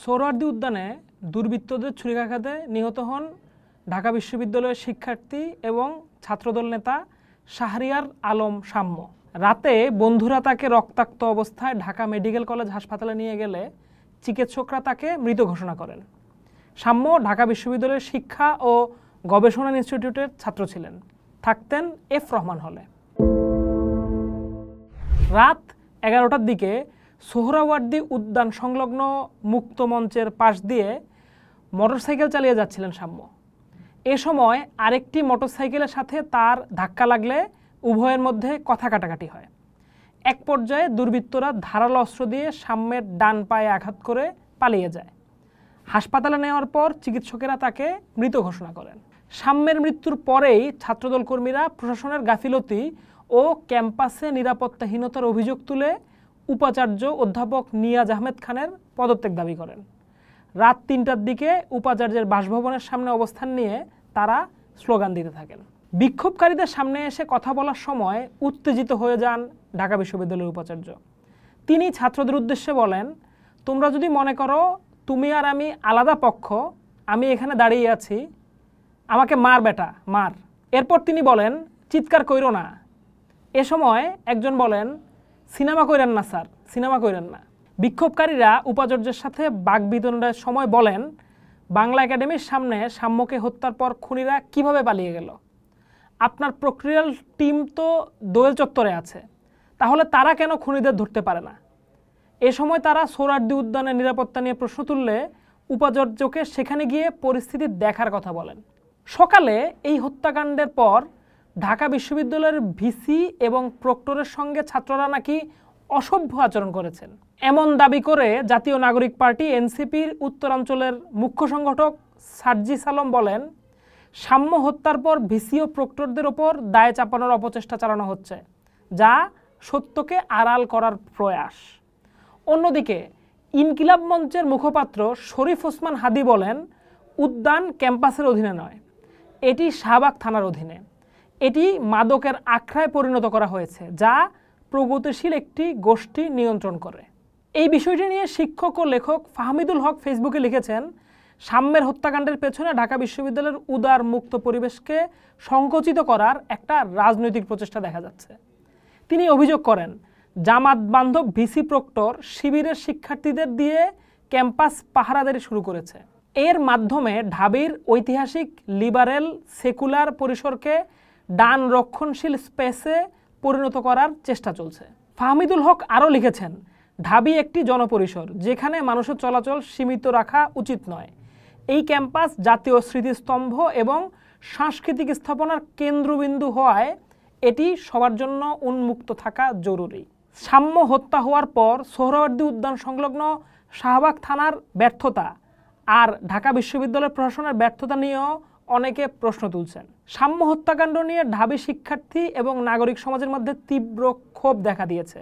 সোহরাওয়ার্দী উদ্যানে দুর্বৃত্তদের ছুরিকাঘাতে নিহত হন ঢাকা বিশ্ববিদ্যালয়ের শিক্ষার্থী এবং ছাত্রদল নেতা শাহরিয়ার আলম সাম্য। রাতে বন্ধুরা তাকে রক্তাক্ত অবস্থায় ঢাকা মেডিকেল কলেজ হাসপাতালে নিয়ে গেলে চিকিৎসকরা তাকে মৃত ঘোষণা করেন। সাম্য ঢাকা বিশ্ববিদ্যালয়ের শিক্ষা ও গবেষণা ইনস্টিটিউটের ছাত্র ছিলেন, থাকতেন এফ রহমান হলে। রাত 11টার দিকে সোহরাওয়ার্দী উদ্যান সংলগ্ন মুক্ত মঞ্চের পাশ দিয়ে মোটরসাইকেল চালিয়ে যাচ্ছিলেন সাম্য। এ সময় আরেকটি মোটরসাইকেলের সাথে তার ধাক্কা লাগলে উভয়ের মধ্যে কথা কাটাকাটি হয়। এক পর্যায়ে দুর্বৃত্তরা ধারালো অস্ত্র দিয়ে সাম্যের ডান পায়ে আঘাত করে পালিয়ে যায়। হাসপাতালে নেওয়ার পর চিকিৎসকেরা তাকে মৃত ঘোষণা করেন। সাম্যের মৃত্যুর পরেই ছাত্রদল কর্মীরা প্রশাসনের গাফিলতি ও ক্যাম্পাসে নিরাপত্তাহীনতার অভিযোগ তুলে উপাচার্য অধ্যাপক নিয়াজ আহমেদ খানের পদত্যাগ দাবি করেন। রাত ৩টার দিকে উপাচার্যের বাসভবনের সামনে অবস্থান নিয়ে তারা স্লোগান দিতে থাকেন। বিক্ষোভকারীদের সামনে এসে কথা বলার সময় উত্তেজিত হয়ে যান ঢাকা বিশ্ববিদ্যালয়ের উপাচার্য। তিনি ছাত্রদের উদ্দেশ্যে বলেন, তোমরা যদি মনে করো তুমি আর আমি আলাদা পক্ষ, আমি এখানে দাঁড়িয়ে আছি, আমাকে মার বেটা মার। এরপর তিনি বলেন, চিৎকার কইরো না। এ সময় একজন বলেন, সিনেমা কইরেন না স্যার, সিনেমা কইরেন না। বিক্ষোভকারীরা উপাচার্যের সাথে বাকবিতণ্ডার সময় বলেন, বাংলা একাডেমির সামনে সাম্যকে হত্যার পর খুনিরা কিভাবে পালিয়ে গেল? আপনার প্রক্রিয়াল টিম তো দোয়েল চত্বরে আছে, তাহলে তারা কেন খুনিদের ধরতে পারে না? এ সময় তারা সোহরাওয়ার্দী উদ্যানের নিরাপত্তা নিয়ে প্রশ্ন তুললে উপাচার্যকে সেখানে গিয়ে পরিস্থিতি দেখার কথা বলেন। সকালে এই হত্যাকাণ্ডের পর ঢাকা বিশ্ববিদ্যালয়ের ভিসি এবং প্রক্টরের সঙ্গে ছাত্ররা নাকি অসভ্য আচরণ করেছেন এমন দাবি করে জাতীয় নাগরিক পার্টি এনসিপির উত্তরাঞ্চলের মুখ্য সংগঠক সার্জিস আলম বলেন, সাম্য হত্যার পর ভিসি ও প্রক্টরদের ওপর দায় চাপানোর অপচেষ্টা চালানো হচ্ছে, যা সত্যকে আড়াল করার প্রয়াস। অন্যদিকে ইনকিলাব মঞ্চের মুখপাত্র শরীফ ওসমান হাদি বলেন, উদ্যান ক্যাম্পাসের অধীনে নয়, এটি শাহবাগ থানার অধীনে। এটি মাদকের আখড়ায় পরিণত করা হয়েছে, যা প্রগতিশীল একটি গোষ্ঠী নিয়ন্ত্রণ করে। এই বিষয়টি নিয়ে শিক্ষক ও লেখক ফাহমিদুল হক ফেসবুকে লিখেছেন, সাম্যের হত্যাকাণ্ডের পেছনে ঢাকা বিশ্ববিদ্যালয়ের উদার মুক্ত পরিবেশকে সংকুচিত করার একটা রাজনৈতিক প্রচেষ্টা দেখা যাচ্ছে। তিনি অভিযোগ করেন, জামাত বান্ধব ভিসি প্রক্টর শিবিরের শিক্ষার্থীদের দিয়ে ক্যাম্পাস পাহারাদারি শুরু করেছে। এর মাধ্যমে ঢাবির ঐতিহাসিক লিবারেল সেকুলার পরিসরকে ডান রক্ষণশীল স্পেসে পরিণত করার চেষ্টা চলছে। ফাহমিদুল হক আরও লিখেছেন, ঢাবি একটি জনপরিসর, যেখানে মানুষের চলাচল সীমিত রাখা উচিত নয়। এই ক্যাম্পাস জাতীয় স্মৃতিস্তম্ভ এবং সাংস্কৃতিক স্থাপনার কেন্দ্রবিন্দু হওয়ায় এটি সবার জন্য উন্মুক্ত থাকা জরুরি। সাম্য হত্যা হওয়ার পর সোহরাওয়ার্দী উদ্যান সংলগ্ন শাহবাগ থানার ব্যর্থতা আর ঢাকা বিশ্ববিদ্যালয় প্রশাসনের ব্যর্থতা নিয়েও অনেকে প্রশ্ন তুলছেন। সাম্য হত্যাকাণ্ড নিয়ে ঢাবি শিক্ষার্থী এবং নাগরিক সমাজের মধ্যে তীব্র ক্ষোভ দেখা দিয়েছে।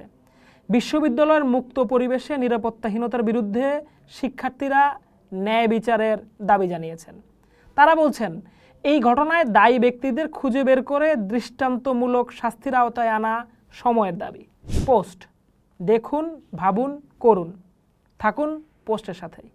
বিশ্ববিদ্যালয়ের মুক্ত পরিবেশে নিরাপত্তাহীনতার বিরুদ্ধে শিক্ষার্থীরা ন্যায় বিচারের দাবি জানিয়েছেন। তারা বলছেন, এই ঘটনায় দায়ী ব্যক্তিদের খুঁজে বের করে দৃষ্টান্তমূলক শাস্তির আওতায় আনা সময়ের দাবি। পোস্ট দেখুন, ভাবুন, করুন। থাকুন পোস্টের সাথেই।